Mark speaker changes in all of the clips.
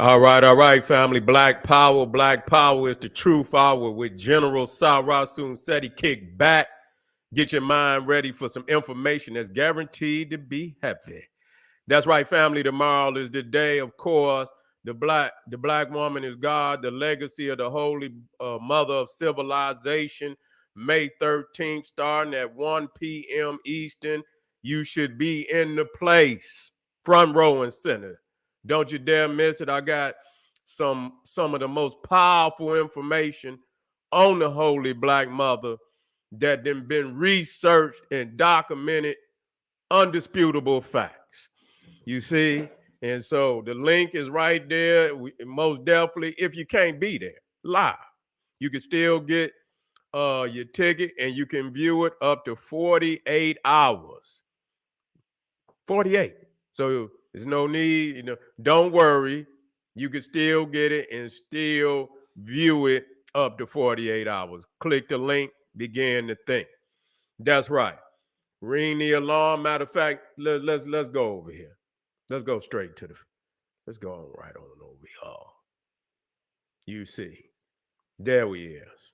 Speaker 1: All right, family. Black Power is the truth hour with General Sarasun Seti. Kick back, get your mind ready for some information that's guaranteed to be heavy. That's right, family. Tomorrow is the day, of course. The black woman is God, the legacy of the holy mother of civilization. May 13th, starting at 1 p.m. Eastern. You should be in the place, front row and center. Don't you dare miss it. I got some of the most powerful information on the holy black mother that then been researched and documented, undisputable facts. You see? And so the link is right there. Most definitely, if you can't be there live, you can still get your ticket and you can view it up to 48 hours. 48. So there's no need, don't worry. You can still get it and still view it up to 48 hours. Click the link, begin to think. That's right. Ring the alarm. Matter of fact, let's go over here. Let's go straight to let's go on right on over here. You see, there we is.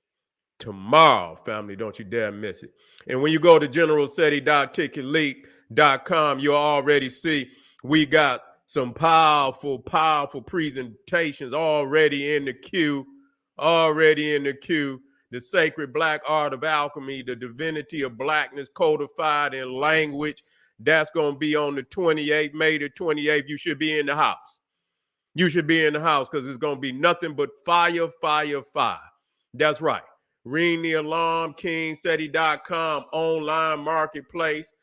Speaker 1: Tomorrow, family, don't you dare miss it. And when you go to generalseti.ticketleak.com, you'll already see we got some powerful presentations already in the queue. The sacred black art of alchemy, the divinity of blackness codified in language. That's going to be on the 28th, May the 28th. You should be in the house. You should be in the house because it's going to be nothing but fire. That's right. Ring the alarm, kingseti.com, online marketplace,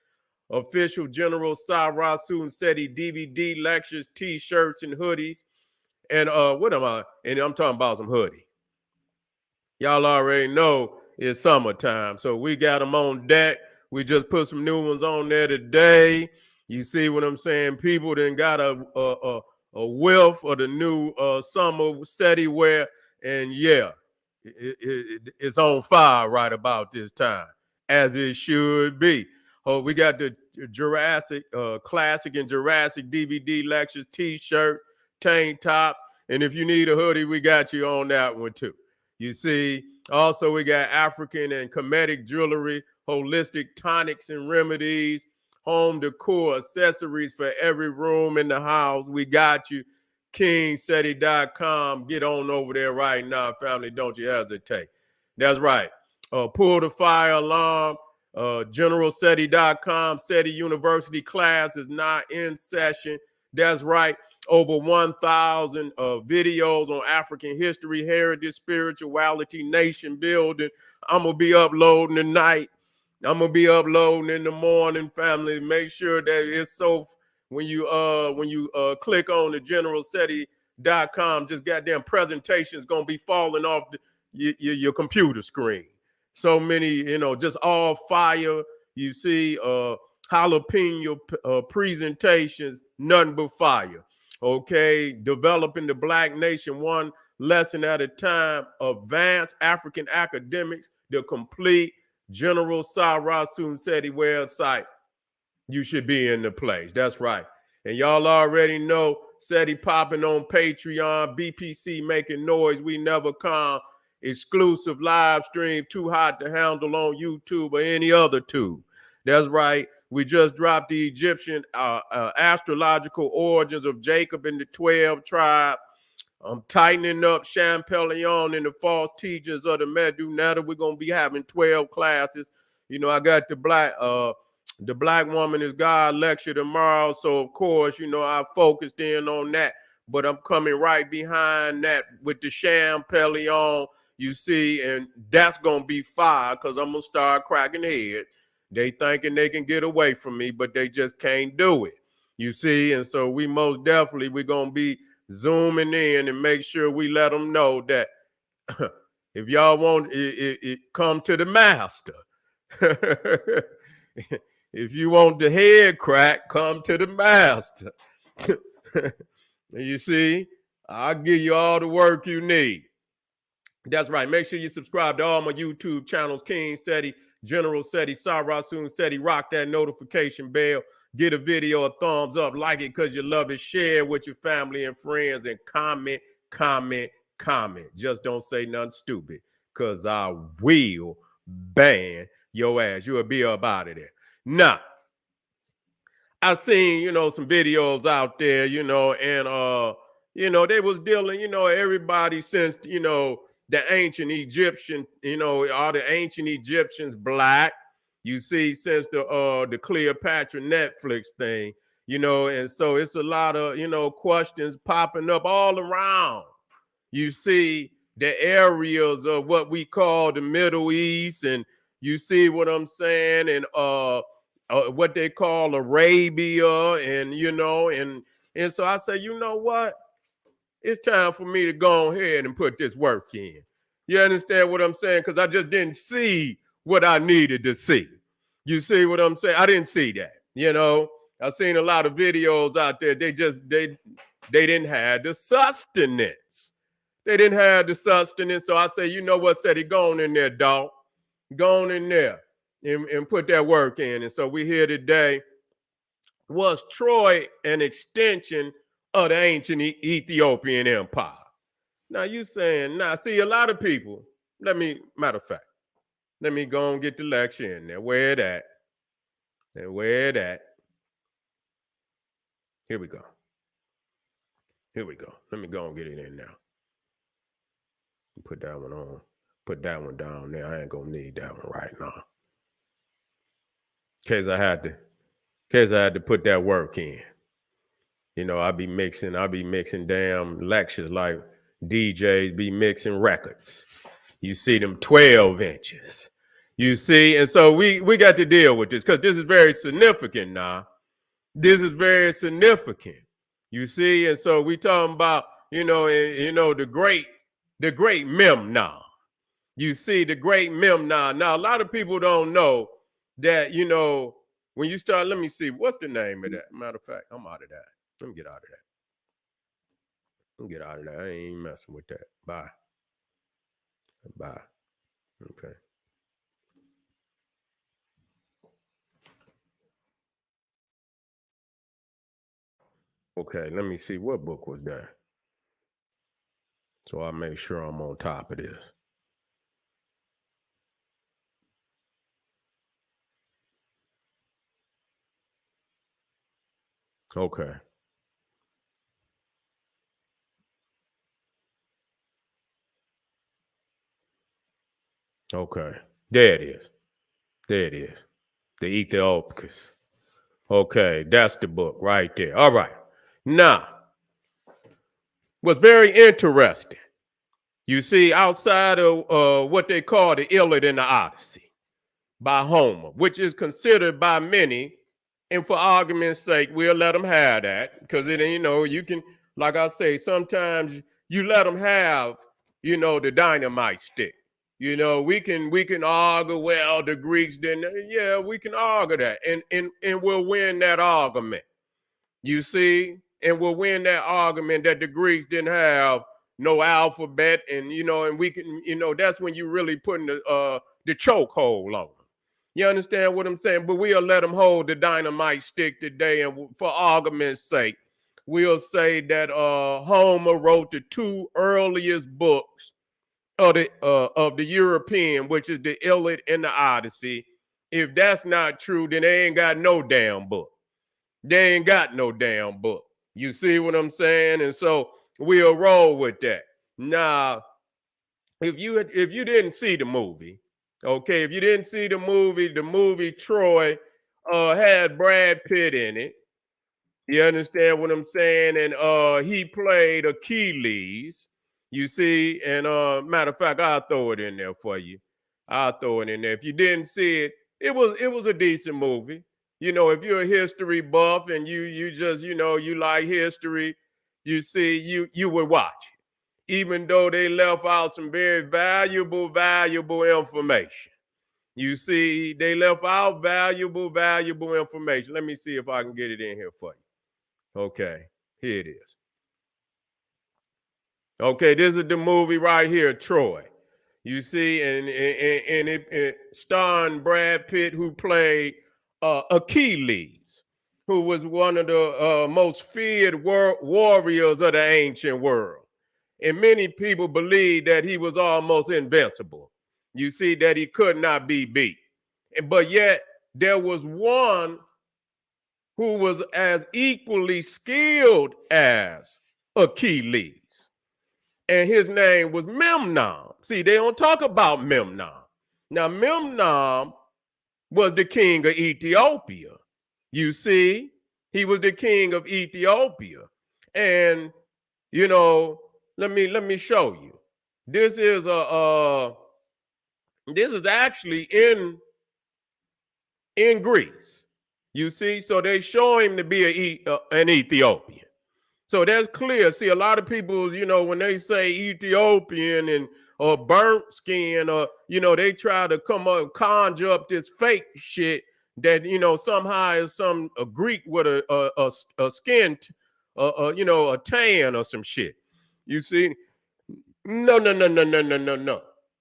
Speaker 1: official General Sarasun Seti DVD lectures, t-shirts, and hoodies. And what am I? And I'm talking about some hoodie. Y'all already know it's summertime, so we got them on deck. We just put some new ones on there today. You see what I'm saying? People then got a whiff of the new summer Seti wear, and yeah, it's on fire right about this time, as it should be. Oh, we got the Jurassic Classic and Jurassic DVD lectures, t-shirts, tank tops, and if you need a hoodie, we got you on that one too. You see, also we got African and Kemetic jewelry, holistic tonics and remedies, home decor, accessories for every room in the house. We got you. kingseti.com. Get on over there right now, family. Don't you hesitate. That's right. Pull the fire alarm. Generalseti.com. Seti University class is not in session. That's right. Over 1,000 videos on African history, heritage, spirituality, nation building. I'm going to be uploading tonight. I'm going to be uploading in the morning, family. Make sure that it's so when you click on the generalseti.com, just goddamn presentation is going to be falling off your computer screen. So many, just all fire. You see jalapeno presentations, nothing but fire. Okay, developing the black nation one lesson at a time. Advanced African academics, the complete General Sarasun Seti website. You should be in the place. That's right. And y'all already know Seti popping on Patreon, BPC making noise. We never come. Exclusive live stream, too hot to handle on YouTube or any other tube. That's right. We just dropped the Egyptian astrological origins of Jacob and the 12 tribe. I'm tightening up Champollion and the false teachers of the Medu Netta. We're going to be having 12 classes. I got the black woman is God lecture tomorrow. So, of course, I focused in on that. But I'm coming right behind that with the Champollion, you see, and that's going to be fire because I'm going to start cracking heads. They thinking they can get away from me, but they just can't do it. You see, and so we're going to be zooming in and make sure we let them know that if y'all want it, come to the master. If you want the head crack, come to the master. You see, I'll give you all the work you need. That's right. Make sure you subscribe to all my YouTube channels, King Seti, General Seti, Sarasun Seti. Rock that notification bell. Get a video a thumbs up, like it because you love it, share it with your family and friends, and comment, comment, comment. Just don't say nothing stupid, because I will ban your ass. You'll be up out of there. Now, I've seen, some videos out there, and they was dealing, everybody since, the ancient Egyptian, all the ancient Egyptians black. You see, since the Cleopatra Netflix thing, and so it's a lot of, questions popping up all around. You see the areas of what we call the Middle East, and you see what I'm saying, and what they call Arabia, and and so I say, you know what? It's time for me to go ahead and put this work in. You understand what I'm saying? Because I just didn't see what I needed to see. You see what I'm saying? I didn't see that. I've seen a lot of videos out there. They didn't have the sustenance. They didn't have the sustenance. So I say, you know what, Seti, go on in there, dog. Go on in there and put that work in. And so we here today. Was Troy an extension of the ancient Ethiopian Empire? Now you saying, see, a lot of people, matter of fact, let me go and get the lecture in there. Where it at? And where it at? Here we go. Here we go. Let me go and get it in now. Put that one on. Put that one down there. I ain't gonna need that one right now. In case I had to put that work in. I be mixing damn lectures like DJs be mixing records. You see them 12 inches. You see, and so we got to deal with this because this is very significant now. This is very significant. You see, and so we talking about, the great Memnon. You see, the great Memnon. Now, a lot of people don't know that, when you start, let me see, what's the name of that? Matter of fact, I'm out of that. Let me get out of that. I ain't messing with that. Bye. Okay. Okay, let me see. What book was that? So I make sure I'm on top of this. Okay. Okay. There it is. The Ethiopians. Okay, that's the book right there. All right. Now, what's very interesting, you see, outside of what they call the Iliad and the Odyssey by Homer, which is considered by many, and for argument's sake, we'll let them have that because you can, like I say, sometimes you let them have, the dynamite stick. We can argue, well, the Greeks didn't. Yeah, we can argue that, and we'll win that argument. You see, and we'll win that argument that the Greeks didn't have no alphabet, and and we can, that's when you really putting the chokehold on them. You understand what I'm saying? But we'll let them hold the dynamite stick today, and for argument's sake, we'll say that Homer wrote the two earliest books of the European, which is the Iliad and the Odyssey. If that's not true, then they ain't got no damn book. They ain't got no damn book. You see what I'm saying? And so we'll roll with that. Now, if you didn't see the movie, okay, if you didn't see the movie Troy had Brad Pitt in it. You understand what I'm saying? And he played Achilles. You see, and matter of fact, I'll throw it in there for you. I'll throw it in there. If you didn't see it, it was a decent movie. If you're a history buff and you just, you like history, you see, you would watch it. Even though they left out some very valuable information. You see, they left out valuable information. Let me see if I can get it in here for you. Okay, here it is. Okay, this is the movie right here, Troy. You see, and it starring Brad Pitt, who played Achilles. who was one of the most feared warriors of the ancient world. And many people believe that he was almost invincible. You see, that he could not be beat. But yet, there was one who was as equally skilled as Achilles. And his name was Memnon. See, they don't talk about Memnon. Now, Memnon was the king of Ethiopia. You see, he was the king of Ethiopia. And, you know, let me show you. This is actually in Greece. You see, so they show him to be an Ethiopian. So that's clear. See, a lot of people, you know, when they say Ethiopian and or burnt skin, or you know, they try to conjure up this fake shit that you know somehow is a Greek with a skin, you know, a tan or some shit. You see, no.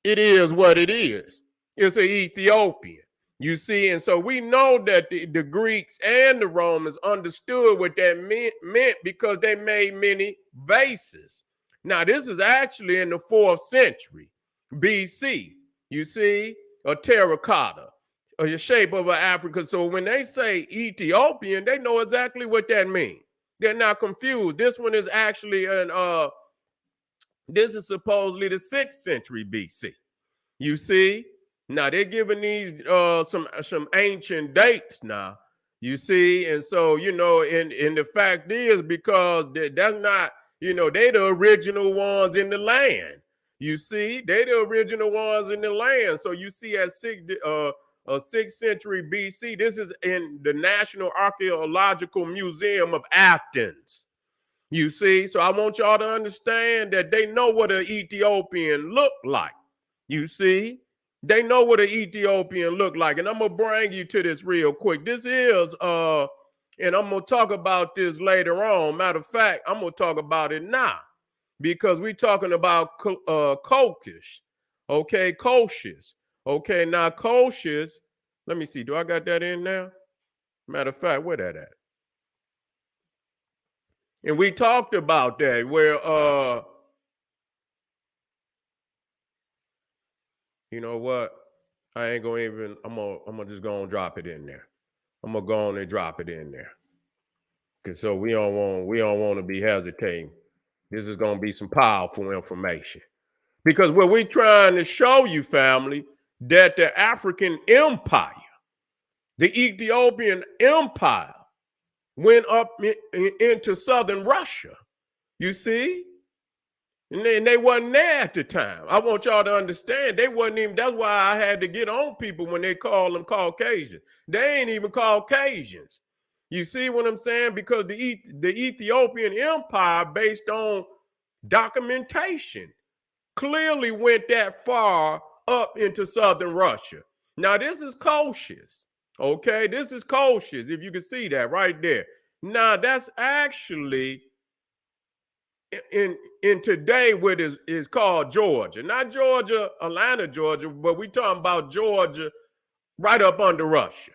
Speaker 1: It is what it is. It's an Ethiopian. You see, and so we know that the Greeks and the Romans understood what that meant because they made many vases. Now, this is actually in the 4th century BC. You see, a terracotta, the shape of an Africa. So when they say Ethiopian, they know exactly what that means. They're not confused. This one is actually this is supposedly the 6th century BC. You see? Now they're giving these some ancient dates now, you see, and so you know, and the fact is because that's not, you know, they the original ones in the land. You see, they the original ones in the land. So you see, at 6th century BC, this is in the National Archaeological Museum of Athens. You see, so I want y'all to understand that they know what an Ethiopian looked like. You see. They know what an Ethiopian look like. And I'm going to bring you to this real quick. This is, and I'm going to talk about this later on. Matter of fact, I'm going to talk about it now because we're talking about Colchis. Okay, Colchis. Okay, now Colchis, let me see. Do I got that in now? Matter of fact, where that at? And we talked about that where, you know what? I ain't gonna even. I'm gonna just go and drop it in there. I'm gonna go on and drop it in there. Cause so we don't want to be hesitating. This is gonna be some powerful information. Because what we're trying to show you, family, that the African Empire, the Ethiopian Empire, went up into southern Russia. You see? And they wasn't there at the time. I want y'all to understand they wasn't even, that's why I had to get on people when they call them Caucasians. They ain't even Caucasians. You see what I'm saying? Because the Ethiopian Empire, based on documentation, clearly went that far up into southern Russia. Now, this is Colchis. Okay, this is Colchis, if you can see that right there. Now, that's actually in today what is called Georgia. Not Georgia, Atlanta, Georgia, but we talking about Georgia right up under Russia.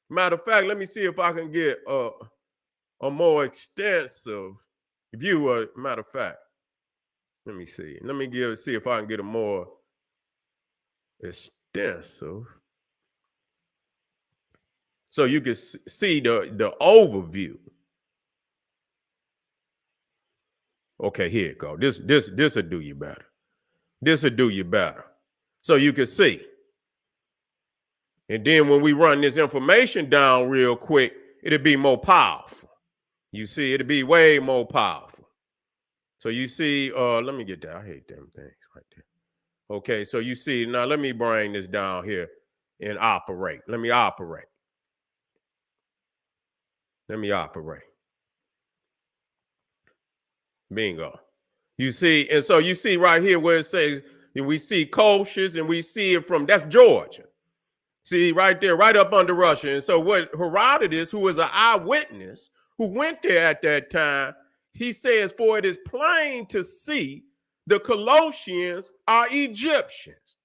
Speaker 1: Matter of fact, let me see if I can get a more extensive view. Matter of fact, let me see. Let me see if I can get a more extensive, so you can see the overview. Okay, here it go. This will do you better. This will do you better. So you can see. And then when we run this information down real quick, it'll be more powerful. You see, it'll be way more powerful. So you see, let me get that. I hate them things right there. Okay, so you see, now let me bring this down here and operate. Let me operate. Let me operate. Bingo. You see, and so you see right here where it says, and we see Colchis, and we see it from, that's Georgia. See, right there, right up under Russia. And so what Herodotus, who was an eyewitness, who went there at that time, he says, for it is plain to see the Colossians are Egyptians.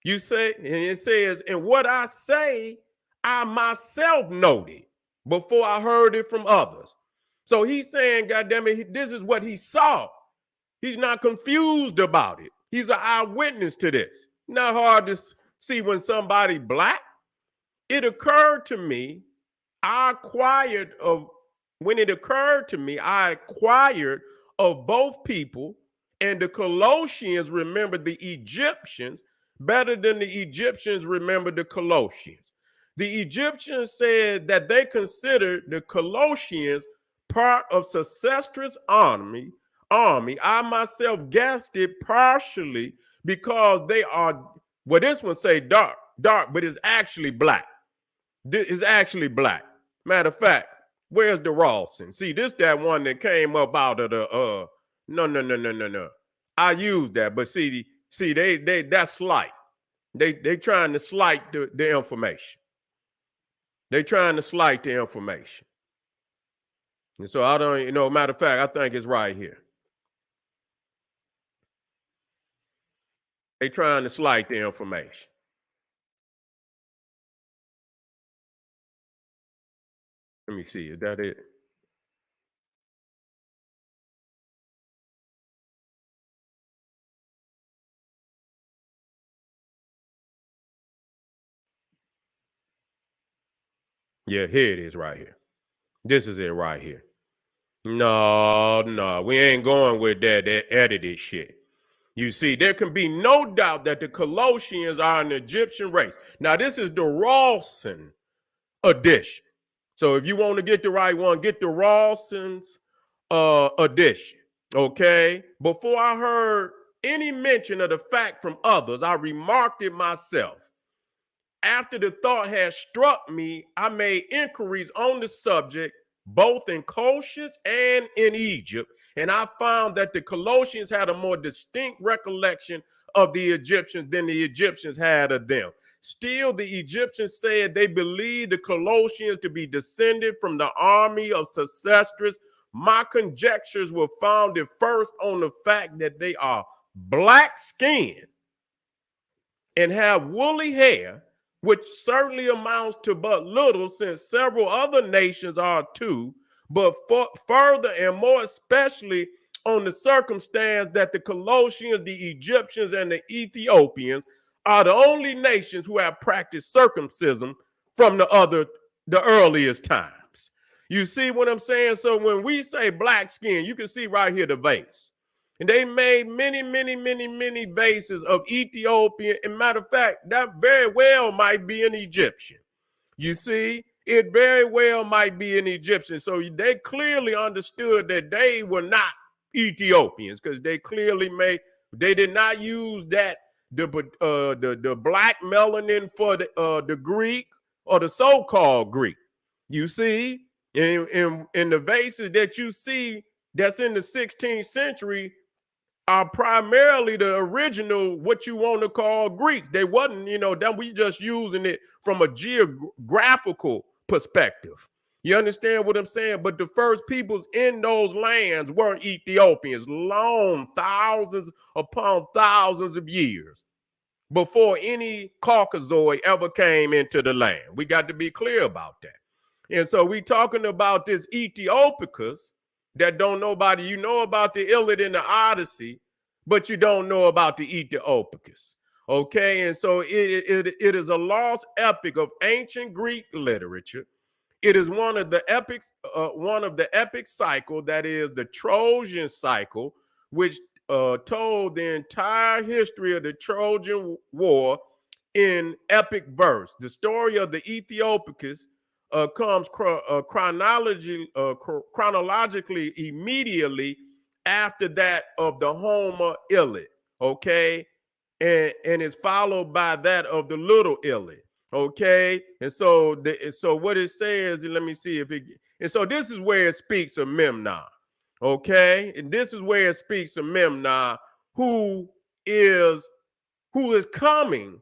Speaker 1: You say, and it says, and what I say, I myself noted. before I heard it from others. So he's saying, goddamn it, this is what he saw. He's not confused about it. He's an eyewitness to this. Not hard to see when somebody black. It occurred to me, when it occurred to me, I acquired of both people, and the Colossians remembered the Egyptians better than the Egyptians remembered the Colossians. The Egyptians said that they considered the Colossians part of Sesostris' army. I myself guessed it partially because they are, well, this one say dark, but it's actually black. It's actually black. Matter of fact, where's the Rawson? See, this that one that came up out of the no. I used that, but see, they that's slight. They trying to slight the information. They trying to slight the information. And so I don't, matter of fact, I think it's right here. They trying to slight the information. Let me see. Is that it? Yeah, here it is right here. This is it right here. No, we ain't going with that edited shit. You see, there can be no doubt that the Colossians are an Egyptian race. Now, this is the Rawson edition. So if you want to get the right one, get the Rawson's edition. Okay. Before I heard any mention of the fact from others, I remarked it myself. After the thought had struck me, I made inquiries on the subject, both in Colchis and in Egypt, and I found that the Colossians had a more distinct recollection of the Egyptians than the Egyptians had of them. Still, the Egyptians said they believed the Colossians to be descended from the army of Sesostris. My conjectures were founded first on the fact that they are black-skinned and have woolly hair, which certainly amounts to but little, since several other nations are too, but further and more especially on the circumstance that the Colossians, the Egyptians, and the Ethiopians are the only nations who have practiced circumcision from the earliest times. You see what I'm saying? So when we say black skin, you can see right here the vase. And they made many vases of Ethiopian. And matter of fact, that very well might be an Egyptian. You see, it very well might be an Egyptian. So they clearly understood that they were not Ethiopians, because they did not use the black melanin for the Greek or the so-called Greek. You see, in the vases that you see that's in the 16th century are primarily the original, what you want to call Greeks. They wasn't, that we just using it from a geographical perspective. You understand what I'm saying? But the first peoples in those lands weren't Ethiopians, long thousands upon thousands of years before any Caucasoid ever came into the land. We got to be clear about that. And so we talking about this Ethiopicus that don't nobody, you know about the Iliad and the Odyssey, but you don't know about the Ethiopicus. Okay, and so it is a lost epic of ancient Greek literature. It is one of the epic cycle, that is the Trojan cycle, which told the entire history of the Trojan War in epic verse. The story of the Ethiopicus comes chronologically immediately after that of the Homer Iliad, okay, and is followed by that of the Little Iliad, okay. And so what it says, and let me see if it. And so this is where it speaks of Memnon, okay, and this is where it speaks of Memnon, who is coming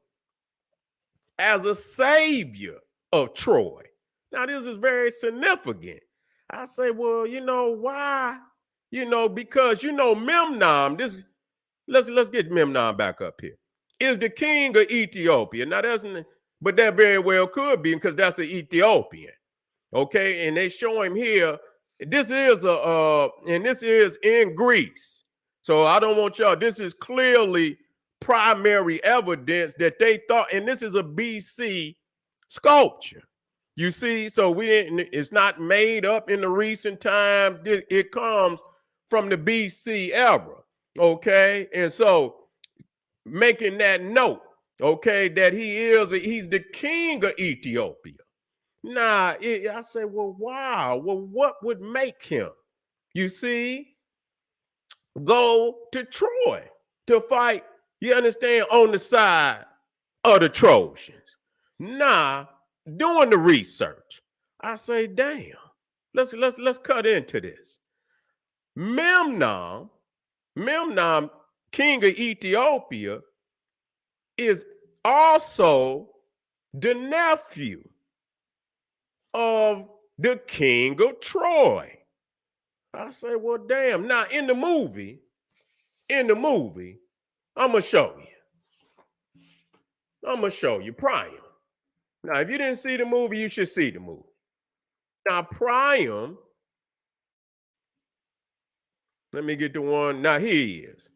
Speaker 1: as a savior of Troy. Now, this is very significant. I say, well, why? Because Memnon, let's get Memnon back up here, is the king of Ethiopia. Now, but that very well could be, because that's an Ethiopian. Okay, and they show him here. This is and this is in Greece. So I don't want y'all. This is clearly primary evidence that they thought, and this is a BC sculpture. You see, so we didn't. It's not made up in the recent time. It comes from the BC era. Okay, and so making that note, okay, that he's the king of Ethiopia. Nah, I say, well, wow. Well, what would make him, you see, go to Troy to fight, you understand, on the side of the Trojans? Nah, doing the research, I say, damn, let's cut into this. Memnon, king of Ethiopia, is also the nephew of the king of Troy. I say, well, damn. Now, in the movie, I'm going to show you Priam. Now, if you didn't see the movie, you should see the movie. Now, Priam, let me get the one. Now, here he is.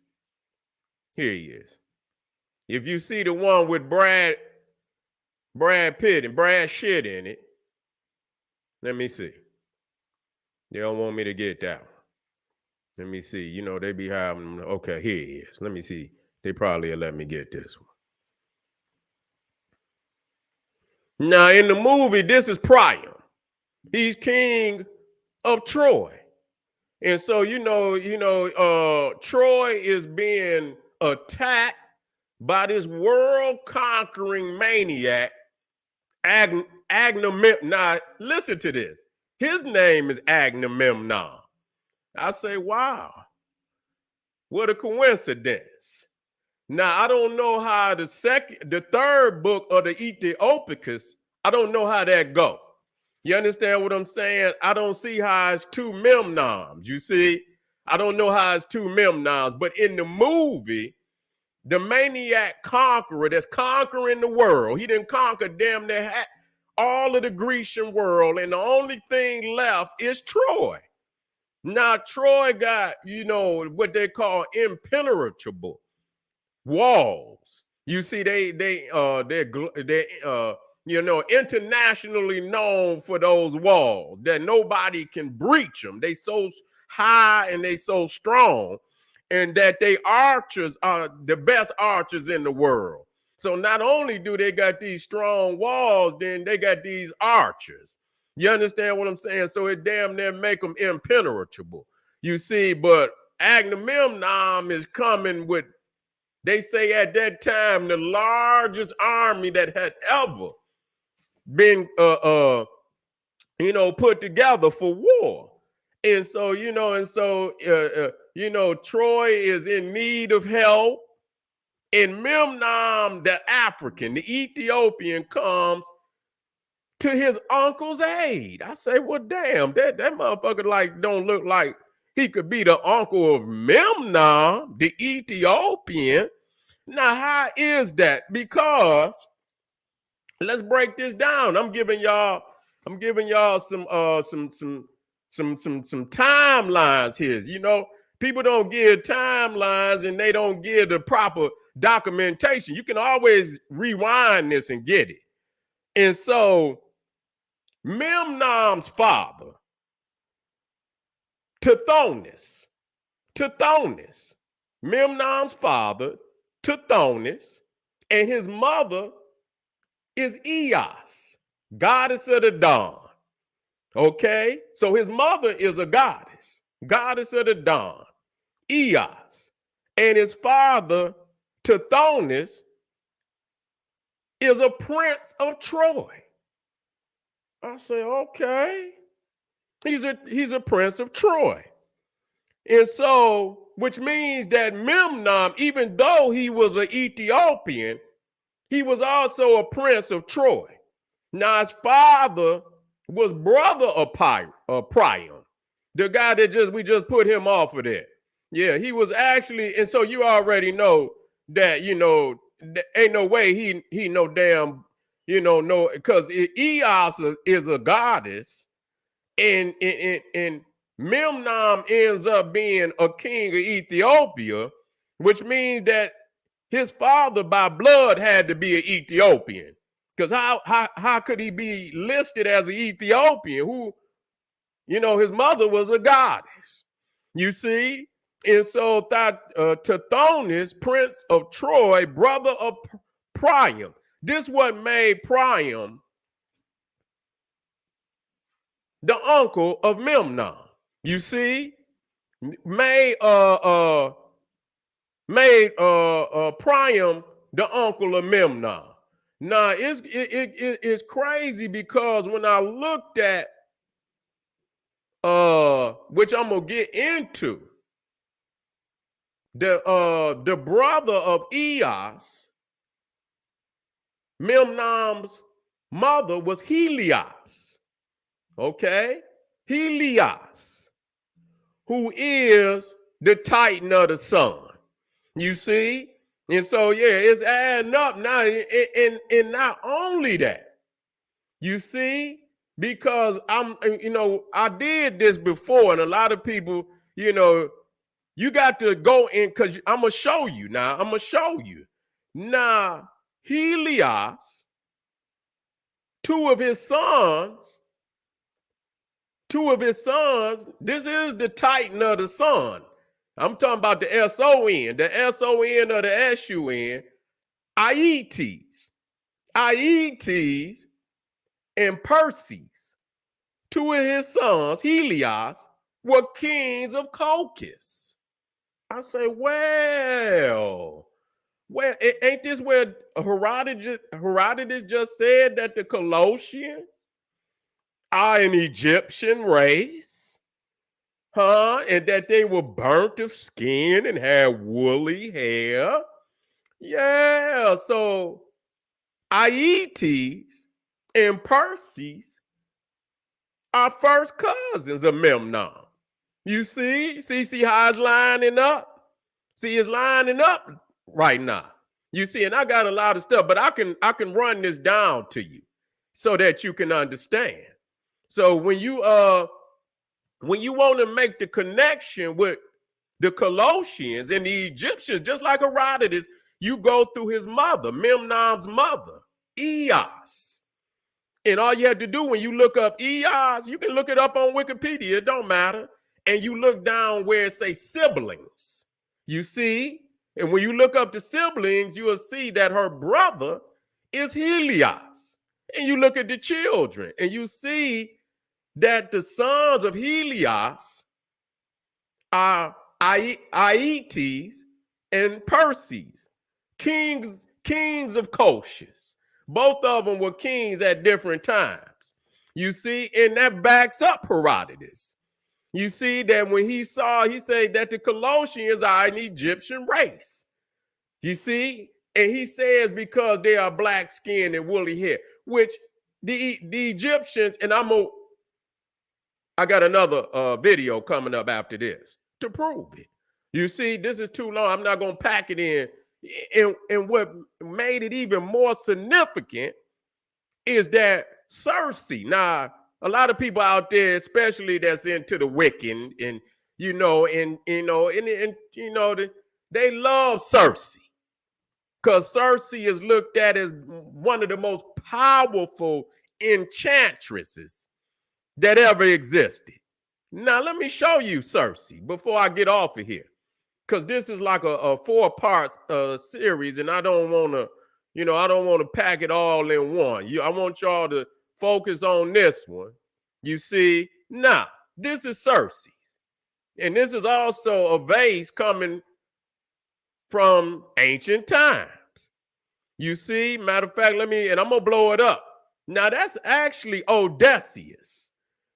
Speaker 1: If you see the one with Brad Pitt and Brad Shit in it, let me see. They don't want me to get that one. Let me see. You know, they be having, okay, here he is. Let me see. They probably will let me get this one. Now, in the movie, this is Priam. He's king of Troy. And so, Troy is being attacked by this world-conquering maniac, Agamemnon. Now, listen to this. His name is Agamemnon. I say, wow, what a coincidence. Now, I don't know how the third book of the Ethiopians, I don't know how that go. You understand what I'm saying? I don't see how it's two Memnons. You see, I don't know how it's two Memnons, but in the movie, the maniac conqueror that's conquering the world, he didn't conquer damn near all of the Grecian world, and the only thing left is Troy. Now, Troy got, what they call impenetrable walls. You see, they're internationally known for those walls that nobody can breach them. They so high and they so strong, and that they archers are the best archers in the world. So not only do they got these strong walls, then they got these archers. You understand what I'm saying? So it damn near make them impenetrable. You see, but Agamemnon is coming with, they say at that time, the largest army that had ever been, put together for war. And so, Troy is in need of help. And Memnon, the African, the Ethiopian, comes to his uncle's aid. I say, well, damn, that motherfucker don't look like he could be the uncle of Memnon, the Ethiopian. Now, how is that? Because let's break this down. I'm giving y'all some timelines here. People don't give timelines and they don't give the proper documentation. You can always rewind this and get it. And so Memnon's father, Tithonus, Memnon's father, Tithonus, and his mother is Eos, goddess of the dawn. Okay? So his mother is a goddess of the dawn, Eos. And his father, Tithonus, is a prince of Troy. I say, okay. He's a prince of Troy. And so, which means that Memnon, even though he was an Ethiopian, he was also a prince of Troy. Now, his father was brother of Priam, the guy that we just put him off of there. Yeah, he was actually, and so you already know that, ain't no way he no damn no, because Eos is a goddess, and Memnon ends up being a king of Ethiopia, which means that his father by blood had to be an Ethiopian. Because how could he be listed as an Ethiopian who, his mother was a goddess? You see? And so Tithonus, prince of Troy, brother of Priam. This what made Priam the uncle of Memnon. You see? Made Priam the uncle of Memnon. Now it's crazy because when I looked at which I'm gonna get into, the brother of Eos, Memnon's mother was Helios. Okay? Helios, who is the titan of the sun. You see? And so, yeah, it's adding up now. And not only that, you see, because I did this before, and a lot of people, you got to go in, because I'm going to show you now. I'm going to show you. Now, Helios, two of his sons, this is the titan of the sun. I'm talking about the S-O-N of the S-U-N, Aetes and Perses. Two of his sons, Helios, were kings of Colchis. I say, well, ain't this where Herodotus just said that the Colossians are an Egyptian race? And that they were burnt of skin and had woolly hair? Yeah, so Aetes and Perses are first cousins of Memnon. You see how it's lining up? See, it's lining up right now. You see, and I got a lot of stuff, but I can run this down to you so that you can understand. So when you want to make the connection with the Colossians and the Egyptians, just like Herodotus, you go through his mother, Memnon's mother, Eos. And all you have to do when you look up Eos, you can look it up on Wikipedia, it don't matter. And you look down where it says siblings. You see? And when you look up the siblings, you will see that her brother is Helios. And you look at the children and you see that the sons of Helios are Aetes and Perses, kings of Colchis. Both of them were kings at different times. You see, and that backs up Herodotus. You see that when he said that the Colossians are an Egyptian race. You see, and he says because they are black skinned and woolly hair, which the Egyptians, and I got another video coming up after this to prove it. You see, this is too long. I'm not going to pack it in. And what made it even more significant is that Circe. Now, a lot of people out there, especially that's into the Wiccan, and they love Circe because Circe is looked at as one of the most powerful enchantresses that ever existed. Now, let me show you Circe before I get off of here, because this is like a 4-part series, and I don't want to pack it all in one. I want y'all to focus on this one. You see, now this is Circe's, and this is also a vase coming from ancient times. You see, matter of fact, and I'm gonna blow it up. Now that's actually Odysseus.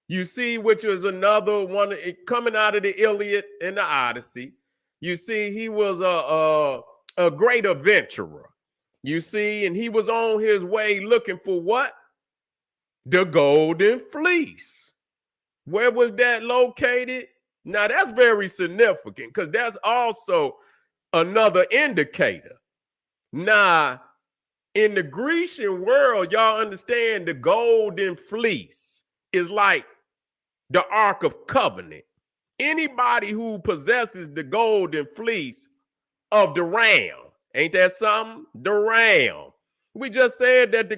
Speaker 1: You see, which is another one coming out of the Iliad and the Odyssey. You see, he was a great adventurer. You see, and he was on his way looking for what? The golden fleece. Where was that located? Now, that's very significant because that's also another indicator. Now, In the Grecian world, y'all understand the golden fleece is like the Ark of Covenant. Anybody who possesses the golden fleece of the ram, ain't that something? The ram. We just said that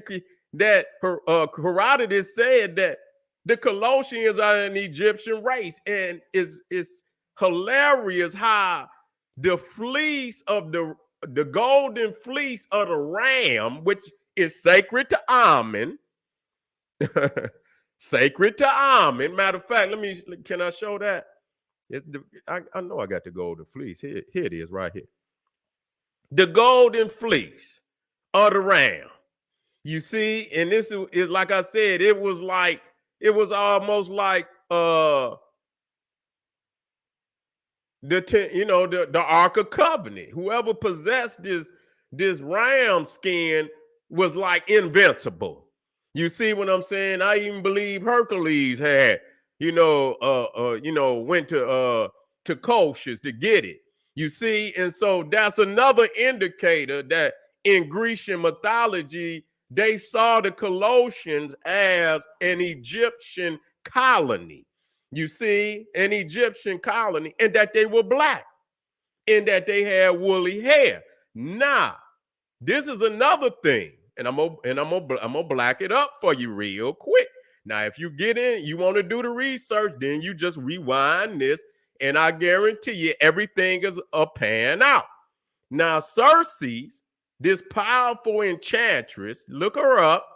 Speaker 1: Herodotus said that the Colossians are an Egyptian race, and it's hilarious how the fleece of the golden fleece of the ram, which is sacred to Amen, sacred to Amen. Matter of fact, can I show that? I know I got the golden fleece. Here it is right here. The golden fleece of the ram. You see, and this is like I said, it was almost like the Ark of Covenant. Whoever possessed this ram skin was like invincible. You see what I'm saying? I even believe Hercules had, went to Colchis to get it. You see, and so that's another indicator that in Grecian mythology, they saw the Colossians as an Egyptian colony. You see, an Egyptian colony, and that they were black, and that they had woolly hair. Now, this is another thing, and I'm gonna black it up for you real quick. Now, if you get in, you want to do the research, then you just rewind this, and I guarantee you everything is a pan out. Now, Circe, this powerful enchantress, look her up.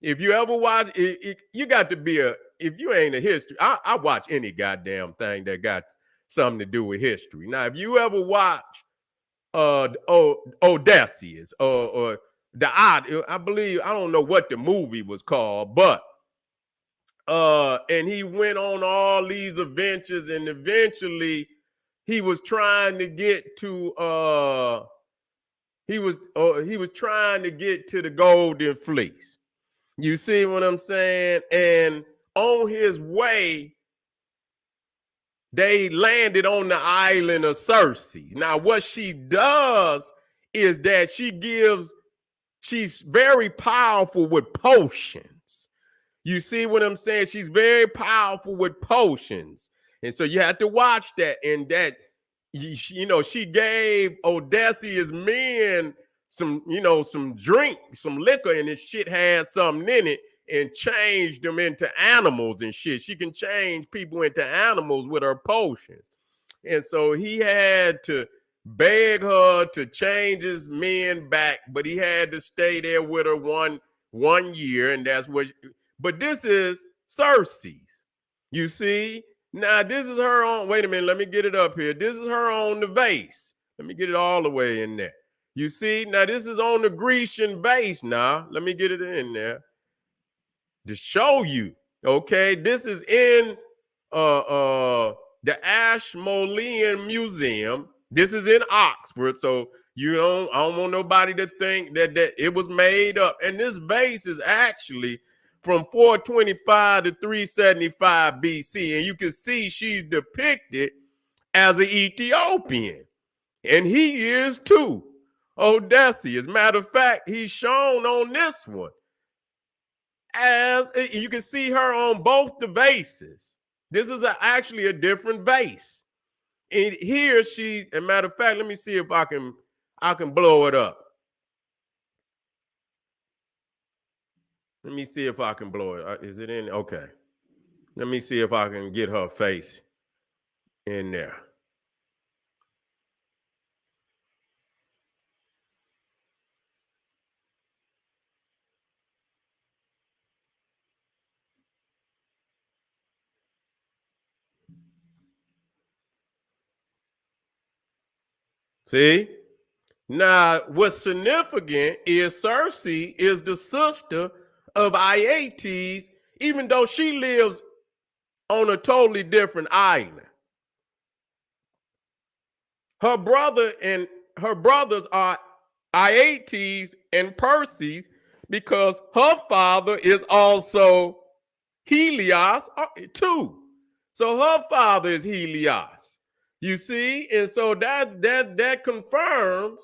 Speaker 1: If you ever watch it, you got to be if you ain't a history, I watch any goddamn thing that got something to do with history. Now, if you ever watch Odysseus or I believe, I don't know what the movie was called, but and he went on all these adventures, and eventually he was trying to get to he was trying to get to the golden fleece. You see what I'm saying? And on his way, they landed on the island of Circe. Now, what she does is that she's very powerful with potions. You see what I'm saying? She's very powerful with potions. And so you have to watch that. And that, she gave Odysseus' men some drink, some liquor, and this shit had something in it, and changed them into animals and shit. She can change people into animals with her potions. And so he had to beg her to change his men back, but he had to stay there with her one year, and that's what. But this is Circe's. You see? Now, this is her own. Wait a minute. Let me get it up here. This is her on the vase. Let me get it all the way in there. You see? Now, this is on the Grecian vase now. Let me get it in there to show you. Okay? This is in the Ashmolean Museum. This is in Oxford. So, I don't want nobody to think that it was made up. And this vase is actually from 425 to 375 BC. And you can see she's depicted as an Ethiopian. And he is too. Odysseus. Matter of fact, he's shown on this one. As you can see her on both the vases. This is actually a different vase. And here and matter of fact, let me see if I can blow it up. Let me see if I can blow it. Is it in? Okay. Let me see if I can get her face in there. See? Now, what's significant is Circe is the sister of Aeetes, even though she lives on a totally different island. Her brothers are Aeetes and Perses, because her father is also Helios too. So her father is Helios. You see, and so that confirms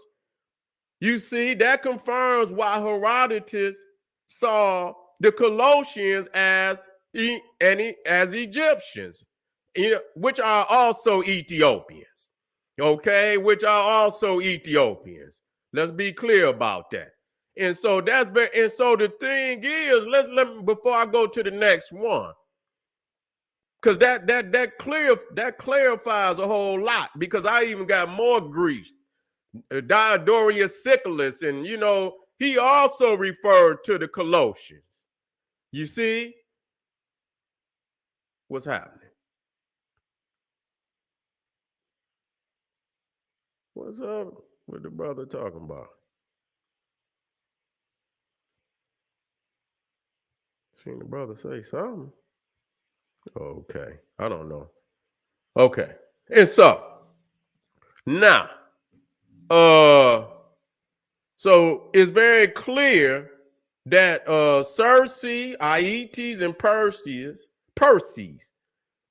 Speaker 1: You see, that confirms why Herodotus saw the Colossians as Egyptians, which are also Ethiopians. Okay, which are also Ethiopians. Let's be clear about that. And so that's very. And so the thing is, let before I go to the next one, because that clarifies a whole lot. Because I even got more Greece. Diodorus Siculus, and he also referred to the Colossians. You see what's happening? What's up with the brother talking about? Seen the brother say something. Okay, I don't know. Okay, and so now, so it's very clear that Circe, Aeetes, and Perses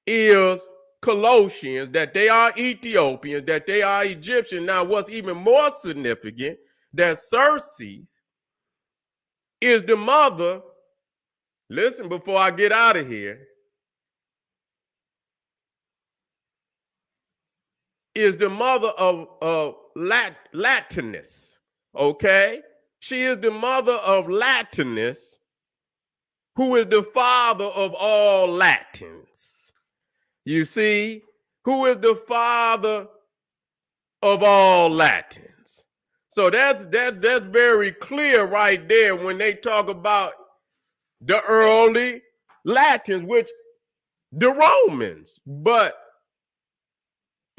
Speaker 1: is Colossians, that they are Ethiopians, that they are Egyptian. Now, what's even more significant, that Circe is the mother, listen before I get out of here, is the mother of Latinus, okay? She is the mother of Latinus, who is the father of all Latins. You see, who is the father of all Latins. So that's very clear right there when they talk about the early Latins, which the Romans. But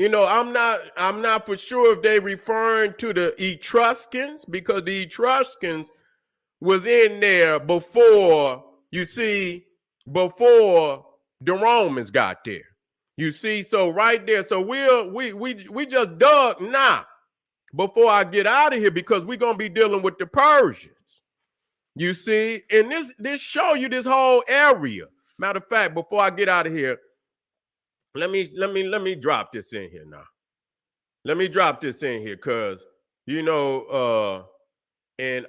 Speaker 1: I'm not for sure if they referring to the Etruscans, because the Etruscans was in there before, before the Romans got there. You see, so right there, so we just dug now before I get out of here, because we're gonna be dealing with the Persians. You see, and this show you this whole area. Matter of fact, before I get out of here, let me drop this in here now. Let me drop this in here, because and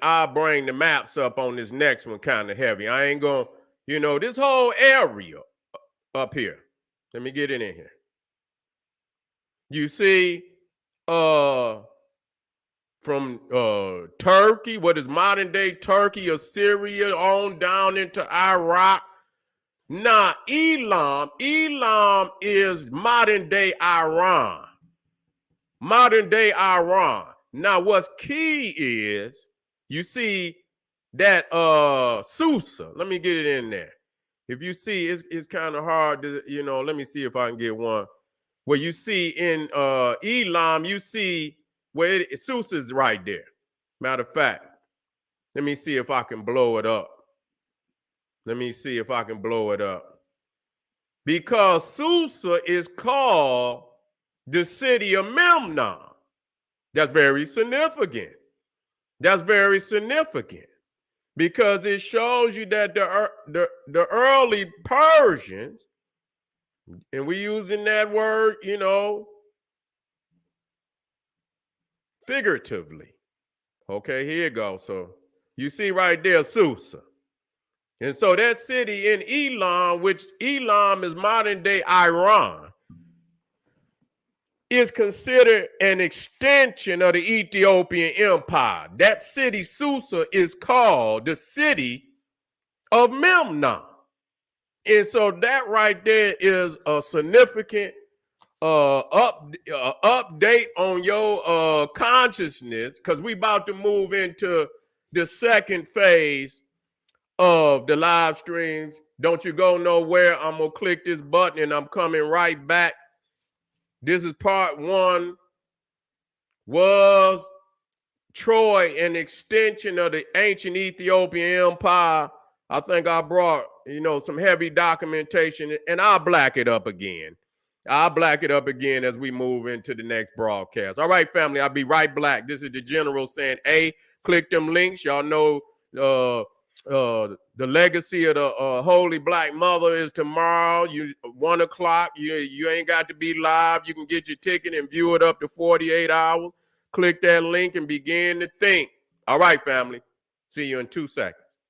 Speaker 1: I'll bring the maps up on this next one kind of heavy. I ain't gonna, this whole area up here. Let me get it in here. You see, from Turkey, what is modern day Turkey, Assyria, on down into Iraq. Now, Elam is modern day Iran. Modern day Iran. Now, what's key is, you see that Susa. Let me get it in there. If you see, it's kind of hard to, let me see if I can get one. Where you see in Elam, you see where Susa is right there. Matter of fact, let me see if I can blow it up. Let me see if I can blow it up. Because Susa is called the city of Memnon. That's very significant. That's very significant, because it shows you that the early Persians, and we using that word, figuratively. Okay, here you go. So you see right there, Susa. And so that city in Elam, which Elam is modern day Iran, is considered an extension of the Ethiopian Empire. That city, Susa, is called the city of Memnon. And so that right there is a significant update on your consciousness, because we about to move into the second phase of the live streams. Don't you go nowhere. I'm going to click this button and I'm coming right back. This is part one. Was Troy an extension of the ancient Ethiopian Empire? I think I brought, some heavy documentation, and I'll black it up again. I'll black it up again as we move into the next broadcast. All right, family, I'll be right back. This is the general saying, click them links. Y'all know the legacy of the Holy Black Mother is tomorrow. 1 o'clock. You ain't got to be live. You can get your ticket and view it up to 48 hours. Click that link and begin to think. All right, family. See you in 2 seconds.